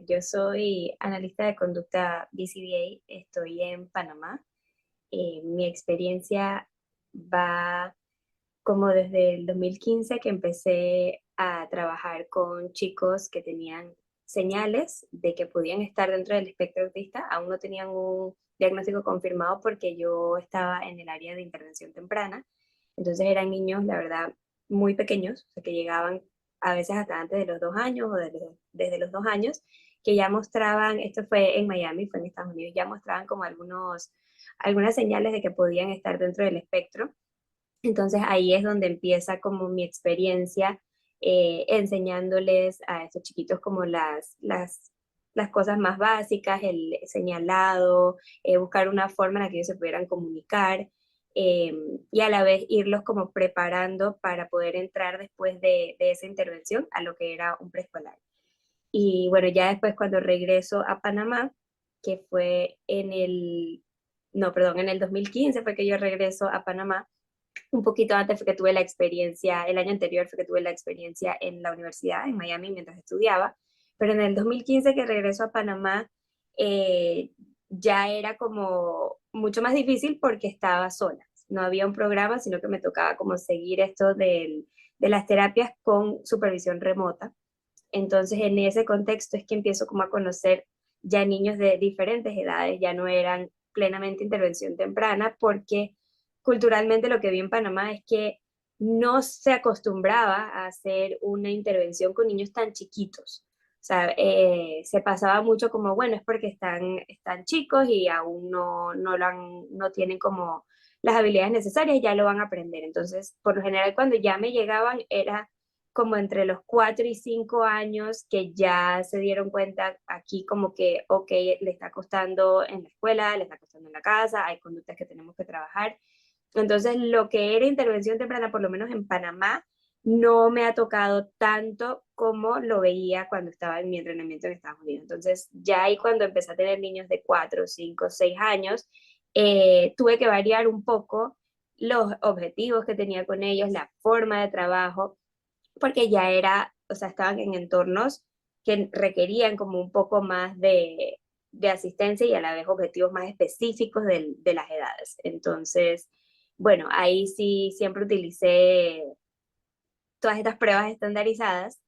yo soy analista de conducta BCBA, estoy en Panamá. Mi experiencia va como desde el 2015 que empecé a trabajar con chicos que tenían señales de que podían estar dentro del espectro autista. Aún no tenían un diagnóstico confirmado porque yo estaba en el área de intervención temprana. Entonces eran niños, la verdad, muy pequeños, o sea, que llegaban a veces hasta antes de los 2 años o desde los 2 años, que ya mostraban, esto fue en Miami, fue en Estados Unidos, ya mostraban como algunas señales de que podían estar dentro del espectro. Entonces ahí es donde empieza como mi experiencia enseñándoles a estos chiquitos como las cosas más básicas, el señalado, buscar una forma en la que ellos se pudieran comunicar eh, y a la vez irlos como preparando para poder entrar después de esa intervención a lo que era un preescolar. Y bueno, ya después cuando regreso a Panamá, que fue no, perdón, en el 2015 fue que yo regreso a Panamá. Un poquito antes fue que tuve la experiencia, el año anterior fue que tuve la experiencia en la universidad, en Miami, mientras estudiaba, pero en el 2015 que regreso a Panamá, eh, ya era como mucho más difícil porque estaba sola. No había un programa, sino que me tocaba como seguir esto de las terapias con supervisión remota. Entonces, en ese contexto es que empiezo como a conocer ya niños de diferentes edades, ya no eran plenamente intervención temprana, porque culturalmente lo que vi en Panamá es que no se acostumbraba a hacer una intervención con niños tan chiquitos. O sea, se pasaba mucho como, bueno, es porque están chicos y aún no tienen como las habilidades necesarias, ya lo van a aprender. Entonces, por lo general, cuando ya me llegaban, era como entre los 4 y 5 años que ya se dieron cuenta aquí como que, ok, le está costando en la escuela, le está costando en la casa, hay conductas que tenemos que trabajar. Entonces, lo que era intervención temprana, por lo menos en Panamá, no me ha tocado tanto como lo veía cuando estaba en mi entrenamiento en Estados Unidos. Entonces, ya ahí cuando empecé a tener niños de 4, 5, 6 años, tuve que variar un poco los objetivos que tenía con ellos, la forma de trabajo, porque ya era, o sea, estaban en entornos que requerían como un poco más de asistencia y a la vez objetivos más específicos de las edades. Entonces, bueno, ahí sí siempre utilicé todas estas pruebas estandarizadas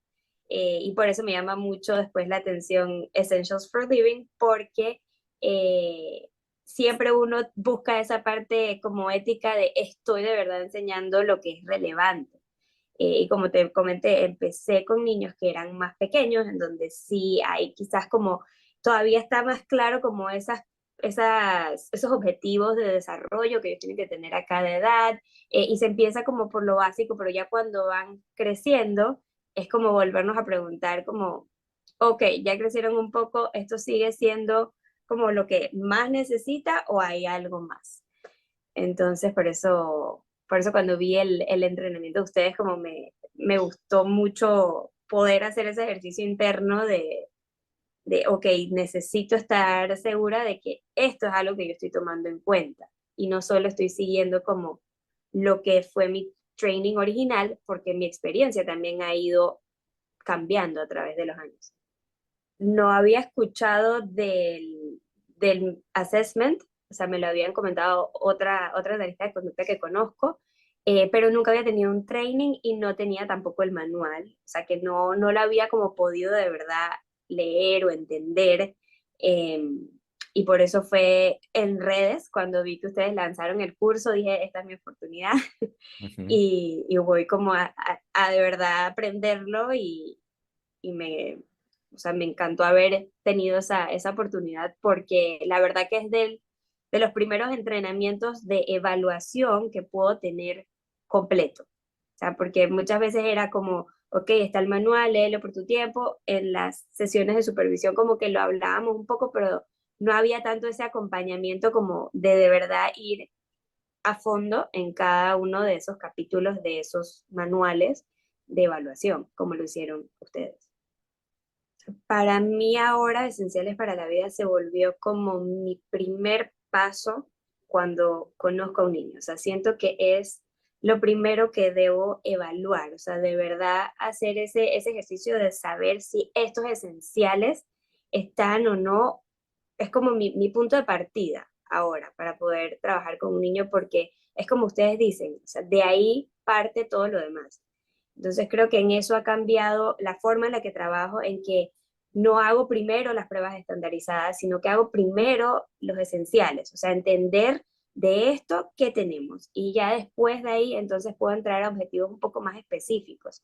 y por eso me llama mucho después la atención Essentials for Living, porque eh, siempre uno busca esa parte como ética de estoy de verdad enseñando lo que es relevante. Y como te comenté, empecé con niños que eran más pequeños, en donde sí hay quizás como, todavía está más claro como esos objetivos de desarrollo que ellos tienen que tener a cada edad, y se empieza como por lo básico, pero ya cuando van creciendo, es como volvernos a preguntar como, ok, ya crecieron un poco, ¿esto sigue siendo como lo que más necesita o hay algo más? Entonces, por eso cuando vi el entrenamiento de ustedes, como me gustó mucho poder hacer ese ejercicio interno ok, necesito estar segura de que esto es algo que yo estoy tomando en cuenta y no solo estoy siguiendo como lo que fue mi training original, porque mi experiencia también ha ido cambiando a través de los años. No había escuchado del assessment, o sea, me lo habían comentado otra analista de conducta que conozco, pero nunca había tenido un training y no tenía tampoco el manual, o sea, que no lo había como podido de verdad leer o entender. eh, y por eso fue en redes, cuando vi que ustedes lanzaron el curso, dije, esta es mi oportunidad Ujú. y voy como a de verdad aprenderlo y o sea, me encantó haber tenido esa oportunidad porque la verdad que es de los primeros entrenamientos de evaluación que puedo tener completo. O sea, porque muchas veces era como, ok, está el manual, léelo por tu tiempo. En las sesiones de supervisión como que lo hablábamos un poco, pero no había tanto ese acompañamiento como de verdad ir a fondo en cada uno de esos capítulos de esos manuales de evaluación, como lo hicieron ustedes. Para mí ahora Esenciales para la Vida se volvió como mi primer paso cuando conozco a un niño. O sea, siento que es lo primero que debo evaluar. O sea, de verdad hacer ese ejercicio de saber si estos esenciales están o no, es como mi punto de partida ahora para poder trabajar con un niño porque es como ustedes dicen, o sea, de ahí parte todo lo demás. Entonces creo que en eso ha cambiado la forma en la que trabajo, en que no hago primero las pruebas estandarizadas, sino que hago primero los esenciales, o sea, entender de esto qué tenemos y ya después de ahí entonces puedo entrar a objetivos un poco más específicos.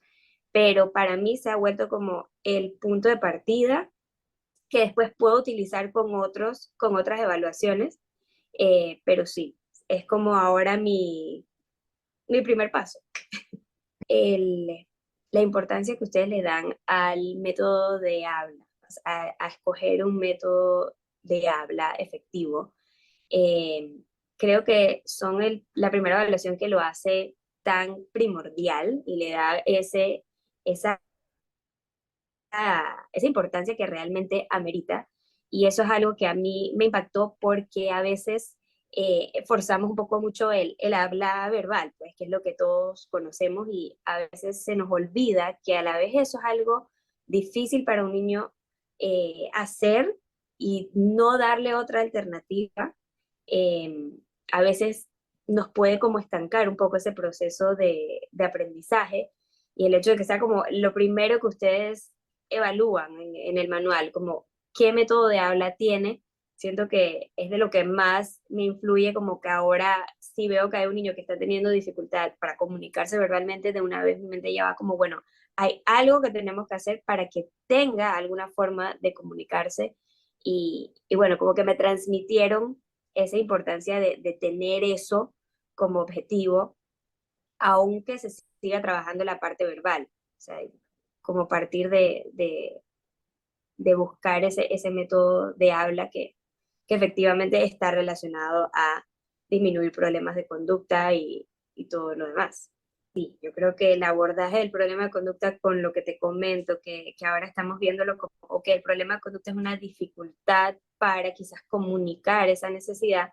Pero para mí se ha vuelto como el punto de partida que después puedo utilizar con otras evaluaciones, pero sí, es como ahora mi primer paso. El, la importancia que ustedes le dan al método de habla, a escoger un método de habla efectivo. Eh, Creo que son la primera evaluación que lo hace tan primordial y le da esa, esa importancia que realmente amerita. Y eso es algo que a mí me impactó porque a veces forzamos un poco mucho el habla verbal, pues que es lo que todos conocemos y a veces se nos olvida que a la vez eso es algo difícil para un niño hacer y no darle otra alternativa. eh, a veces nos puede como estancar un poco ese proceso de aprendizaje y el hecho de que sea como lo primero que ustedes evalúan en el manual, como qué método de habla tiene, siento que es de lo que más me influye, como que ahora si veo que hay un niño que está teniendo dificultad para comunicarse verbalmente, de una vez mi mente ya va como, bueno, hay algo que tenemos que hacer para que tenga alguna forma de comunicarse y bueno, como que me transmitieron esa importancia de tener eso como objetivo, aunque se siga trabajando la parte verbal. O sea, como partir de buscar ese método de habla que efectivamente está relacionado a disminuir problemas de conducta y todo lo demás. Sí, yo creo que el abordaje del problema de conducta con lo que te comento, que ahora estamos viéndolo como, o que el problema de conducta es una dificultad para quizás comunicar esa necesidad,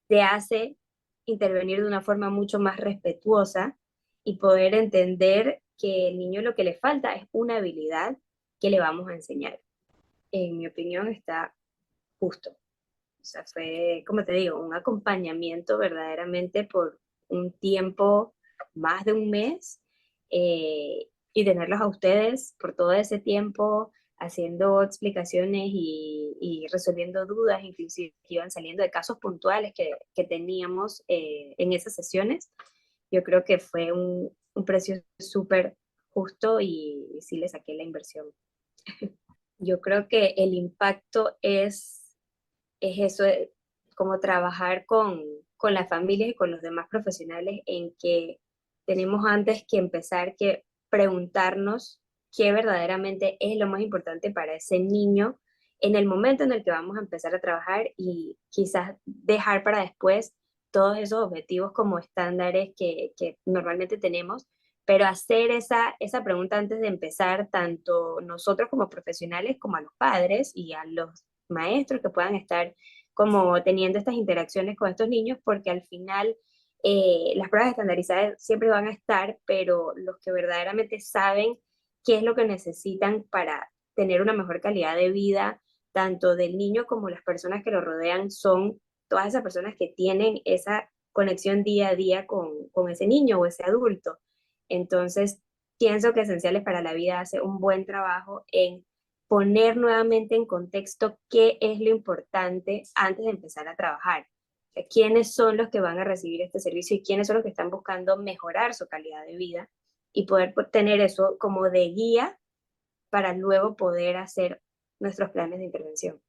te hace intervenir de una forma mucho más respetuosa y poder entender que el niño lo que le falta es una habilidad que le vamos a enseñar. En mi opinión está justo. O sea, fue, como te digo, un acompañamiento verdaderamente por un tiempo, más de un mes, y tenerlos a ustedes por todo ese tiempo haciendo explicaciones y resolviendo dudas, inclusive que iban saliendo de casos puntuales que teníamos en esas sesiones. Yo creo que fue un precio súper justo y sí le saqué la inversión. Yo creo que el impacto es eso, como trabajar con las familias y con los demás profesionales en que tenemos antes que empezar que preguntarnos qué verdaderamente es lo más importante para ese niño en el momento en el que vamos a empezar a trabajar y quizás dejar para después todos esos objetivos como estándares que normalmente tenemos, pero hacer esa pregunta antes de empezar, tanto nosotros como profesionales como a los padres y a los maestros que puedan estar como teniendo estas interacciones con estos niños, porque al final las pruebas estandarizadas siempre van a estar, pero los que verdaderamente saben qué es lo que necesitan para tener una mejor calidad de vida, tanto del niño como las personas que lo rodean, son todas esas personas que tienen esa conexión día a día con ese niño o ese adulto. Entonces, pienso que Esenciales para la Vida hace un buen trabajo en poner nuevamente en contexto qué es lo importante antes de empezar a trabajar. Quiénes son los que van a recibir este servicio y quiénes son los que están buscando mejorar su calidad de vida y poder tener eso como de guía para luego poder hacer nuestros planes de intervención.